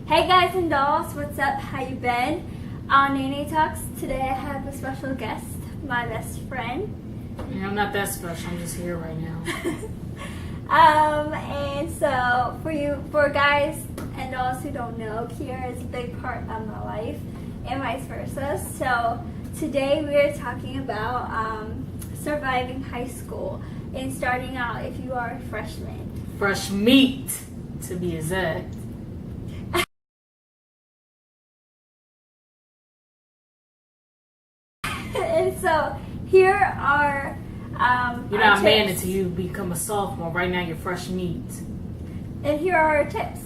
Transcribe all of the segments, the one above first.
Hey guys and dolls, what's up? How you been? On Nene Talks, today I have a special guest, my best friend. Yeah, I'm not that special, I'm just here right now. And so for guys and dolls who don't know, Kierra is a big part of my life and vice versa. So today we are talking about surviving high school and starting out if you are a freshman. Fresh meat, to be exact. And so here are You're not a man until you become a sophomore. Right now, you're fresh meat. And here are our tips.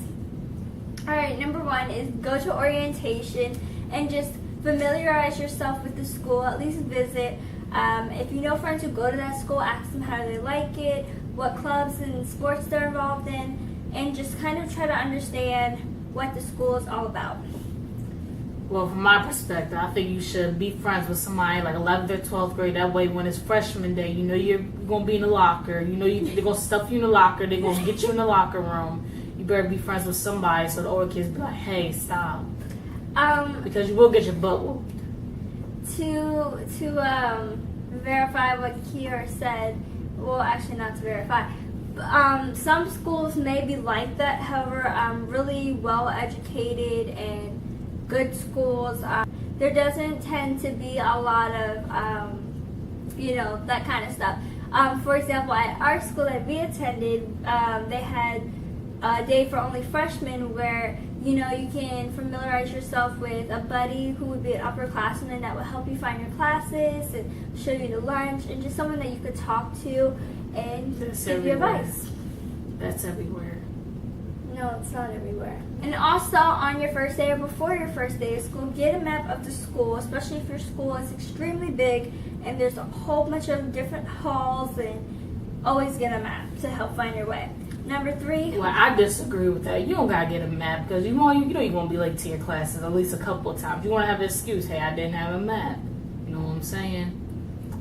Alright, number one is go to orientation and just familiarize yourself with the school, at least visit. If you know friends who go to that school, ask them how they like it, what clubs and sports they're involved in, and just kind of try to understand what the school is all about. Well, from my perspective, I think you should be friends with somebody like 11th or 12th grade. That way, when it's freshman day, you know you're going to be in the locker. You know they're going to stuff you in the locker. They're going to get you in the locker room. You better be friends with somebody so the older kids be like, hey, stop. Because you will get your butt whooped. To verify what Kierra said, well, actually not to verify, some schools may be like that. However, really well educated and good schools, there doesn't tend to be a lot of that kind of stuff. For example, at our school that we attended, they had a day for only freshmen where you can familiarize yourself with a buddy who would be an upperclassman that would help you find your classes and show you the lunch, and just someone that you could talk to and give you advice. That's everywhere. No, it's not everywhere. And also, on your first day or before your first day of school, get a map of the school, especially if your school is extremely big and there's a whole bunch of different halls, and always get a map to help find your way. Number three. Well, I disagree with that. You don't gotta get a map because you know you're gonna be late to your classes at least a couple of times. You want to have an excuse. Hey, I didn't have a map. You know what I'm saying?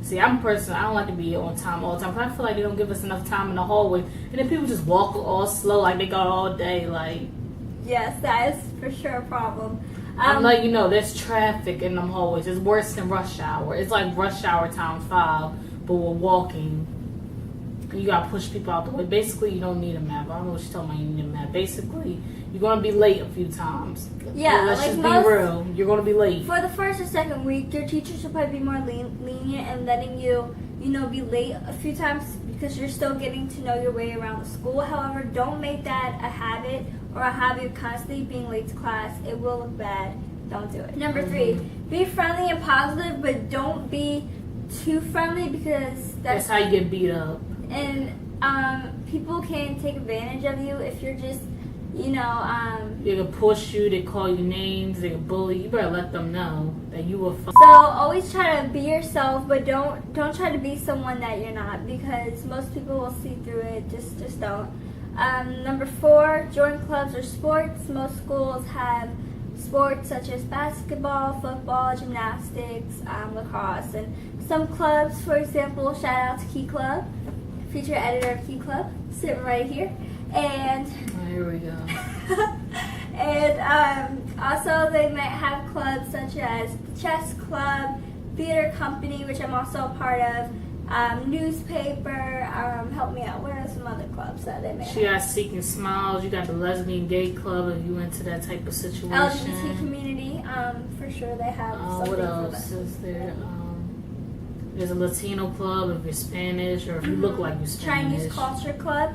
See, I'm a person, I don't like to be on time all the time, but I feel like they don't give us enough time in the hallway. And then people just walk all slow like they got all day. Like, yes, that is for sure a problem. I'm letting you know, there's traffic in them hallways. It's worse than rush hour. It's like rush hour times 5, but we're walking. You gotta push people out the way. Basically, you don't need a map. I don't know what you're talking about. You need a map. Basically, you're gonna be late a few times. Yeah, let's just be real. You're gonna be late. For the first or second week, your teacher should probably be more lenient and letting you, be late a few times because you're still getting to know your way around the school. However, don't make that a habit or a habit of constantly being late to class. It will look bad. Don't do it. Number three, be friendly and positive, but don't be too friendly because that's how you get beat up. And people can take advantage of you if you're just, they can push you, they call you names, they can bully you. You better let them know that you were So always try to be yourself, but don't try to be someone that you're not, because most people will see through it. Just don't. Number four, join clubs or sports. Most schools have sports such as basketball, football, gymnastics, lacrosse, and some clubs, for example, shout out to Key Club, feature editor of Key Club, sitting right here. And here we go. And also they might have clubs such as the chess club, theater company, which I'm also a part of, newspaper. Help me out. What are some other clubs that they may have? You got Seeking Smiles. You got the lesbian gay club if you into that type of situation. LGBT community. For sure they have. What else is there? There's a Latino club if you're Spanish or if you look like you're Spanish. Chinese culture club.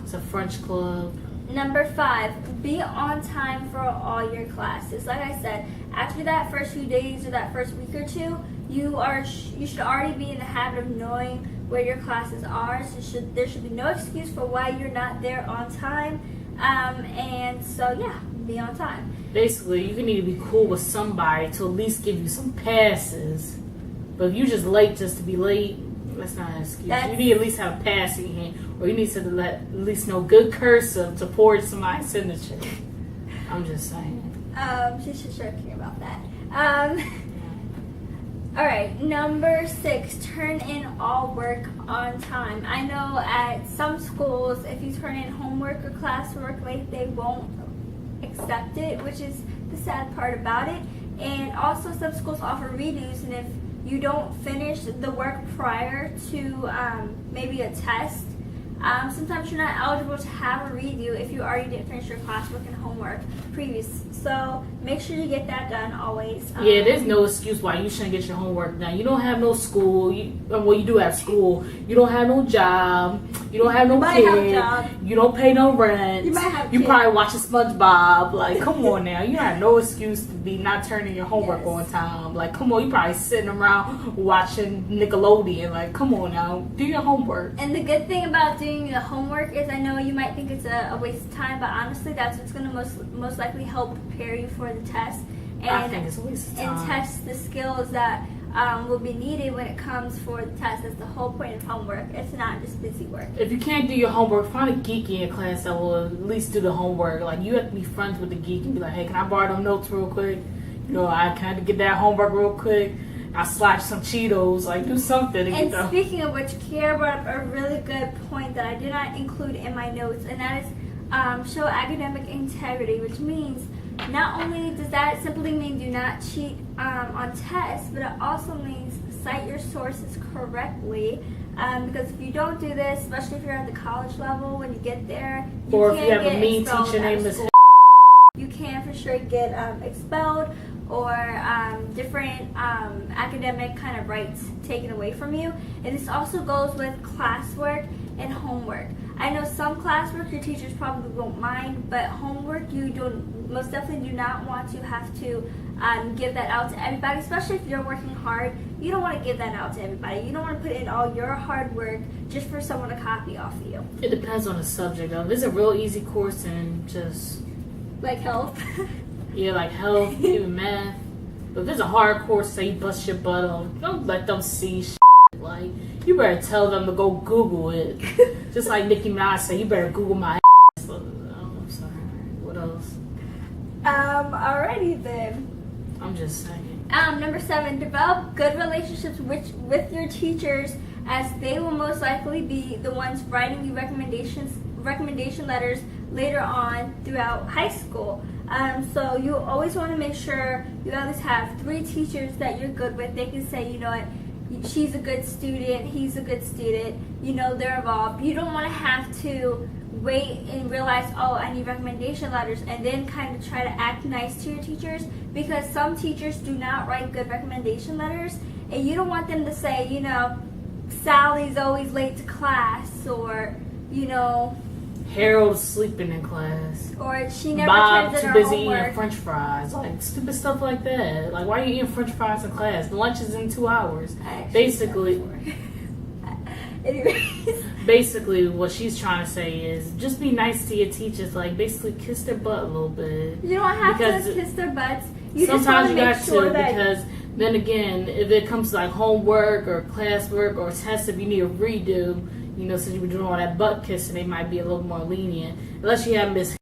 It's a French club. Number 5, be on time for all your classes. Like I said, after that first few days or that first week or two, you should already be in the habit of knowing where your classes are. So there should be no excuse for why you're not there on time. And so yeah, be on time. Basically, you need to be cool with somebody to at least give you some passes. But if you're just late just to be late, that's not an excuse. You need to at least have a pass in your hand, or you need to let at least know good cursive to forge somebody's signature. I'm just saying. She's just joking about that. All right, number 6, turn in all work on time. I know at some schools, if you turn in homework or classwork late, they won't accept it, which is the sad part about it. And also some schools offer redos, and if you don't finish the work prior to maybe a test, sometimes you're not eligible to have a redo if you already didn't finish your classwork and homework previous. So make sure you get that done always. Yeah, there's no excuse why you shouldn't get your homework done. You don't have no school. You do have school. You don't have no job. You don't have no kid. You don't pay no rent. You might have You kids. probably watching SpongeBob. Like, come on now. You have no excuse to be not turning your homework on time. Like, come on. You probably sitting around watching Nickelodeon. Like, come on now. Do your homework. And the good thing about doing the homework is, I know you might think it's a waste of time, but honestly, that's what's going to most likely help prepare you for the test. And, I think it's a waste of time. And test the skills that will be needed when it comes for the test. That's the whole point of homework. It's not just busy work. If you can't do your homework, find a geek in your class that will at least do the homework. Like, you have to be friends with the geek and be like, hey, can I borrow them notes real quick? You know, can I get that homework real quick? I slash some Cheetos, like, do something to And get the... speaking of which, Kierra brought up a really good point that I did not include in my notes, and that is show academic integrity, which means not only does that simply mean do not cheat on tests, but it also means cite your sources correctly. Because if you don't do this, especially if you're at the college level, when you get there, or if you have a mean teacher named Miss, you can for sure get expelled or different academic kind of rights taken away from you. And this also goes with classwork and homework. I know some classwork your teachers probably won't mind, but homework you most definitely do not want to have to give that out to everybody, especially if you're working hard. You don't want to give that out to everybody. You don't want to put in all your hard work just for someone to copy off of you. it depends on the subject, though. If it's a real easy course and just... Like health. Yeah, like health, even math. But if there's a hard course, say you bust your butt on, don't let them see shit. Like, you better tell them to go Google it. Just like Nicki Minaj said, you better Google my ass. Oh, I'm sorry. What else? Alrighty then. I'm just saying. Number 7, develop good relationships with your teachers, as they will most likely be the ones writing you recommendation letters later on throughout high school. So you always want to make sure you at least have 3 teachers that you're good with. They can say, you know what, she's a good student, he's a good student, you know, they're involved. You don't want to have to wait and realize, oh, I need recommendation letters, and then kind of try to act nice to your teachers, because some teachers do not write good recommendation letters, and you don't want them to say, you know, Sally's always late to class, or, you know, Harold's sleeping in class. or she never Bob turns in too her busy homework. eating French fries. Like, stupid stuff like that. Like, why are you eating French fries in class? The lunch is in 2 hours. Basically, Anyways. basically, what she's trying to say is just be nice to your teachers. Like, basically, kiss their butt a little bit. You don't have Because to kiss their butts. You just sometimes want you to make got sure to, that because then again, if it comes to like homework or classwork or tests, if you need a redo, you know, since you've been doing all that butt kissing, they might be a little more lenient. Unless you have Miss.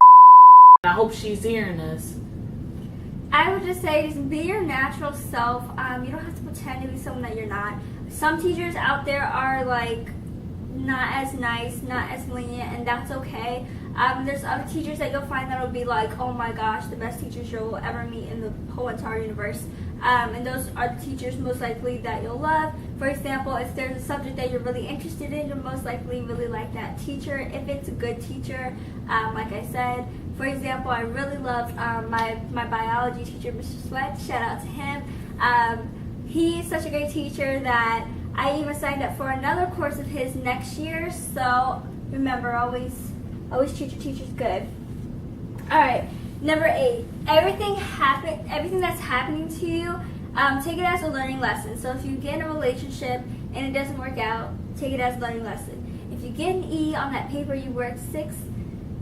I hope she's hearing this. I would just say, just be your natural self. You don't have to pretend to be someone that you're not. Some teachers out there are like not as nice, not as lenient, and that's okay. There's other teachers that you'll find that'll be like, oh my gosh, the best teachers you'll ever meet in the whole entire universe. And those are the teachers most likely that you'll love. For example, if there's a subject that you're really interested in, you'll most likely really like that teacher. If it's a good teacher, like I said, for example, I really loved my biology teacher, Mr. Sweat. Shout out to him. He's such a great teacher that I even signed up for another course of his next year. So remember, always treat your teachers good. All right, number 8. Everything that's happening to you, take it as a learning lesson. So if you get in a relationship and it doesn't work out, take it as a learning lesson. If you get an E on that paper you worked 6,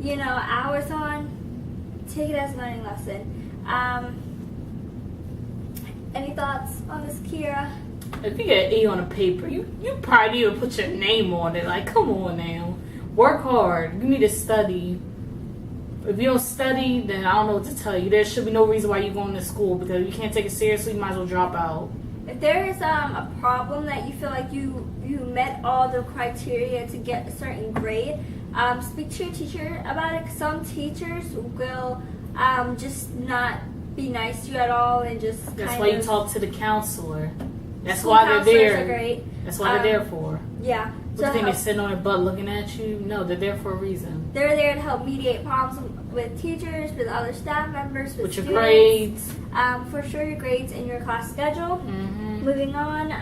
hours on, take it as a learning lesson. Any thoughts on this, Kierra? If you get an E on a paper, you probably need to put your name on it. Like, come on now. Work hard. You need to study. If you don't study, then I don't know what to tell you. There should be no reason why you're going to school, because if you can't take it seriously, you might as well drop out. If there is a problem that you feel like you met all the criteria to get a certain grade, speak to your teacher about it. Some teachers will just not be nice to you at all and just That's kind why you of, talk to the counselor. That's school why they're counselors there. are great. That's what they're there for. Yeah. What do you think they're sitting on their butt looking at you? No, they're there for a reason. They're there to help mediate problems with teachers, with other staff members, with your students. grades. For sure, your grades and your class schedule. Mm-hmm. Moving on.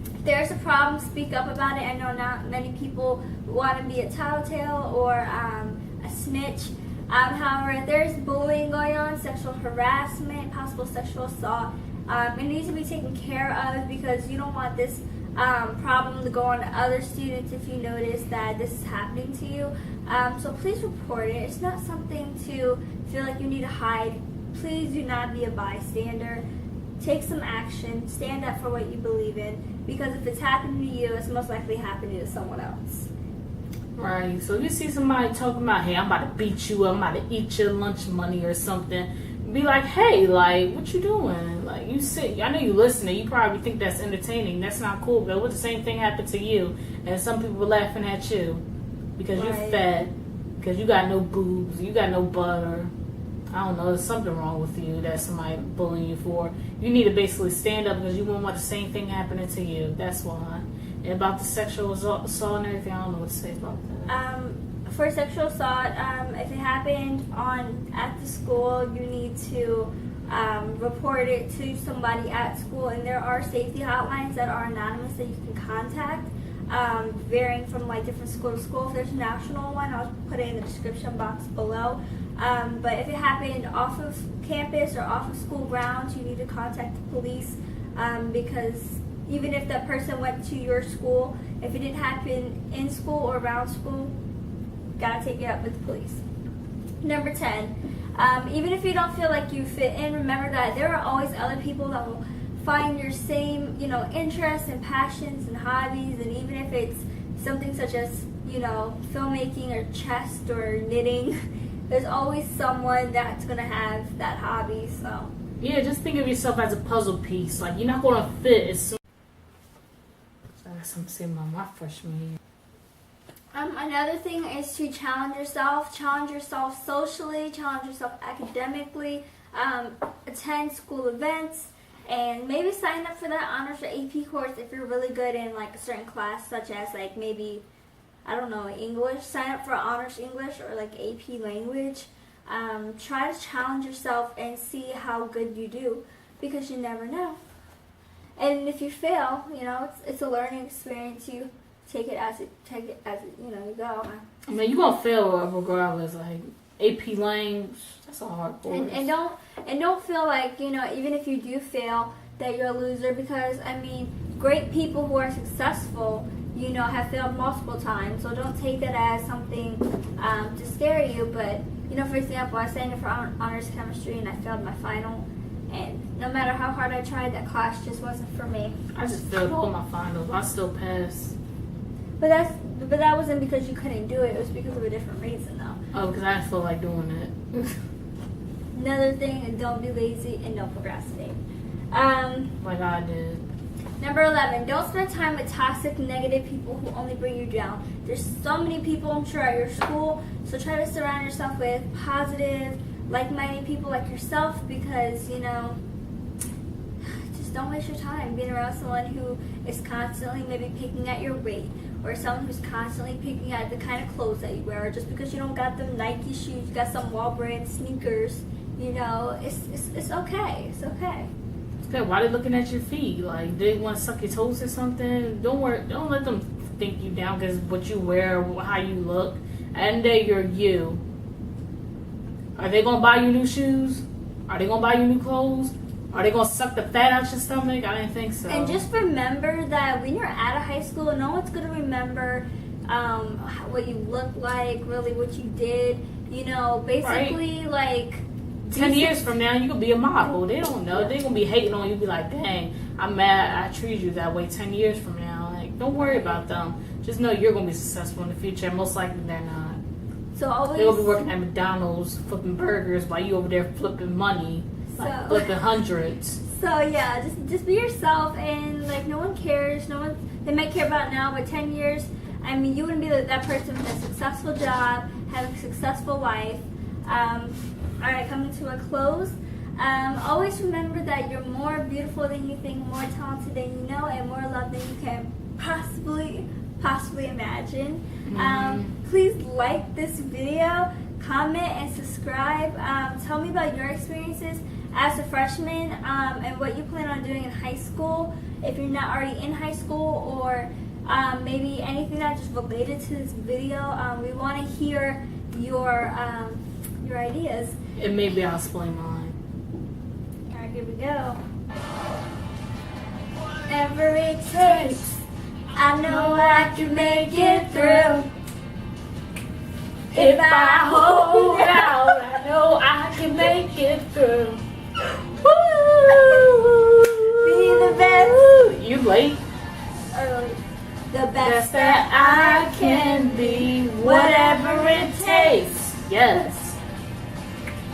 If there's a problem, speak up about it. I know not many people want to be a tattletale or a snitch. However, if there's bullying going on, sexual harassment, possible sexual assault, it needs to be taken care of because you don't want this problem to go on to other students if you notice that this is happening to you. So please report it. It's not something to feel like you need to hide. Please do not be a bystander. Take some action. Stand up for what you believe in because if it's happening to you, it's most likely happening to someone else. Right. So if you see somebody talking about, hey, I'm about to beat you up, I'm about to eat your lunch money or something, be like, hey, like, what you doing? Like, you sit. I know you listening. You probably think that's entertaining. That's not cool. But what the same thing happened to you, and some people were laughing at you because you're fat, because you got no boobs, you got no butter. I don't know. There's something wrong with you that somebody bullying you for. You need to basically stand up because you won't want the same thing happening to you. That's why. And about the sexual assault and everything, I don't know what to say about that. For sexual assault, if it happened at the school, you need to report it to somebody at school, and there are safety hotlines that are anonymous that you can contact, varying from like different school to school. If there's a national one, I'll put it in the description box below. But if it happened off of campus or off of school grounds, you need to contact the police because even if that person went to your school, if it didn't happen in school or around school, gotta take it up with the police. Number 10, even if you don't feel like you fit in, remember that there are always other people that will find your same, interests and passions and hobbies, and even if it's something such as, filmmaking or chess or knitting, there's always someone that's gonna have that hobby. So yeah, just think of yourself as a puzzle piece. Like you're not gonna fit as soon. I got something to say about my freshman year. Another thing is to challenge yourself socially, challenge yourself academically, attend school events, and maybe sign up for that honors or AP course if you're really good in like a certain class, such as like maybe, I don't know, English. Sign up for honors English or like AP language. Try to challenge yourself and see how good you do because you never know. And if you fail, it's a learning experience. You take it as you go. I mean, you're gonna fail regardless. Like AP language, that's a hard course. And don't feel like even if you do fail that you're a loser because great people who are successful have failed multiple times. So don't take that as something to scare you. But for example, I signed up for honors chemistry and I failed my final. And no matter how hard I tried, that class just wasn't for me. I just failed all my finals. I still passed. But that wasn't because you couldn't do it. It was because of a different reason, though. Oh, because I didn't feel like doing it. Another thing, don't be lazy and don't procrastinate. Like I did. Number 11, don't spend time with toxic, negative people who only bring you down. There's so many people, I'm sure, at your school. So try to surround yourself with positive, like-minded people like yourself because, just don't waste your time being around someone who is constantly maybe picking at your weight or someone who's constantly picking at the kind of clothes that you wear. Or just because you don't got them Nike shoes, you got some Wall-brand sneakers, it's okay. It's okay. Okay, why they looking at your feet? Like, they want to suck your toes or something? Don't let them think you down because what you wear, how you look. And then you're you. Are they going to buy you new shoes? Are they going to buy you new clothes? Are they going to suck the fat out your stomach? I didn't think so. And just remember that when you're out of high school, no one's going to remember what you look like, really what you did. Basically, right. Like 10 years from now, you could be a model. They don't know. They're going to be hating on you. Be like, dang, I'm mad I treated you that way 10 years from now. Like, don't worry about them. Just know you're going to be successful in the future. Most likely they're not. So always, they'll be working at McDonald's flipping burgers while you over there flipping money, flipping hundreds. So yeah, just be yourself, and like no one cares. They might care about now, but 10 years, you wouldn't be that person with a successful job, having a successful life, Alright, coming to a close. Always remember that you're more beautiful than you think, more talented than you know, and more loved than you can possibly imagine. Please like this video, comment, and subscribe. Tell me about your experiences as a freshman and what you plan on doing in high school. If you're not already in high school, or maybe anything that just related to this video, we want to hear your ideas. And maybe I'll explain mine. Alright, here we go. Whatever it takes, I know I can make it through. If I hold out, I know I can make it through. Woo! Be the best. You late? Early. The Best best that I can be, whatever it takes. Yes.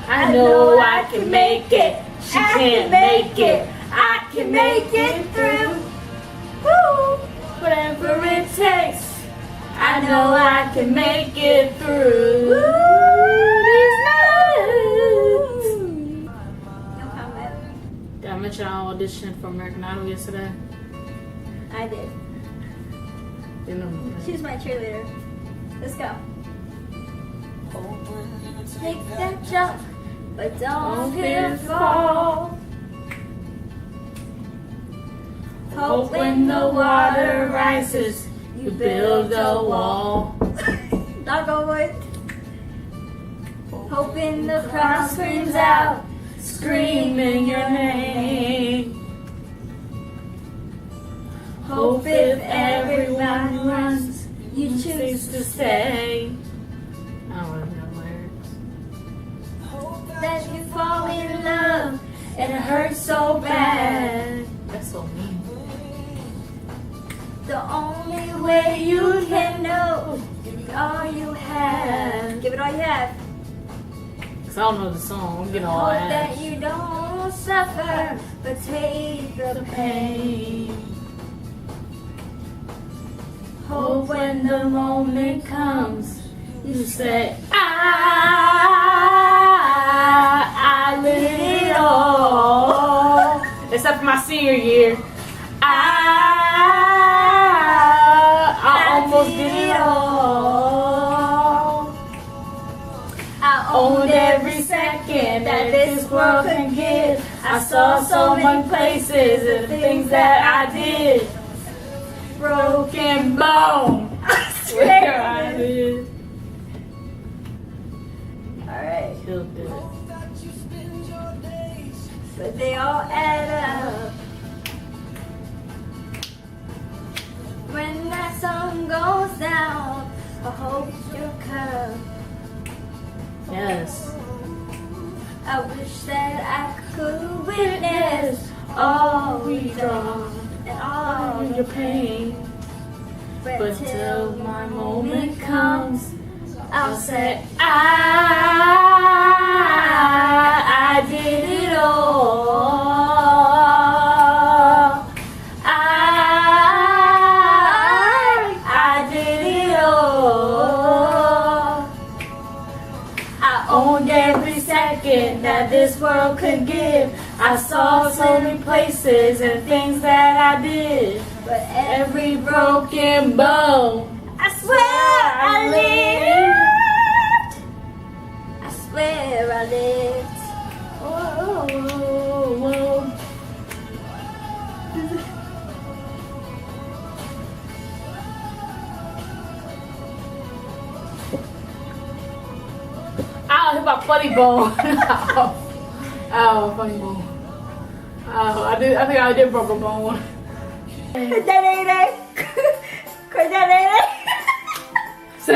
I know I can make it. She can't make it. I can make it through. Woo! Whatever it takes. I know I can make it through. These nights. No comment. Did I mention I auditioned for American Idol yesterday? I did. She's my cheerleader. Let's go. Take that jump, but don't fear fall. Hope when the water rises, you build a wall. Knock on wood. Hoping the crowd screams out, Screaming your name. hope if everyone runs, you choose to stay. I don't know the lyrics. that you fall in love, and it hurts so bad. That's so mean. The only way you can know, give it all you have. Give it all you have. Cause I don't know the song. I'm getting all Hope ass. that you don't suffer, but take the pain. Hope when the moment comes, you say, I did it all. Except for my senior year. I almost did it all. I Owned every second that this world can give. I saw so many places and things that I did. Broken bone. I swear I did. Alright, Killed it. but they all add up. When that sun goes down, I hope you'll come. Yes. I wish that I could witness all we done and all Your pain. But till my moment comes, I'll say I did it all. I did it all. I owned every second that this world could give. I saw so many places and things that I did. but Every broken bone. I swear I lived. I swear I lived. Whoa, whoa. Ow, hit my funny bone. Ow, funny bone. Ow, I think I did broke a bone. That ain't it. 'Cause that ain't it. So,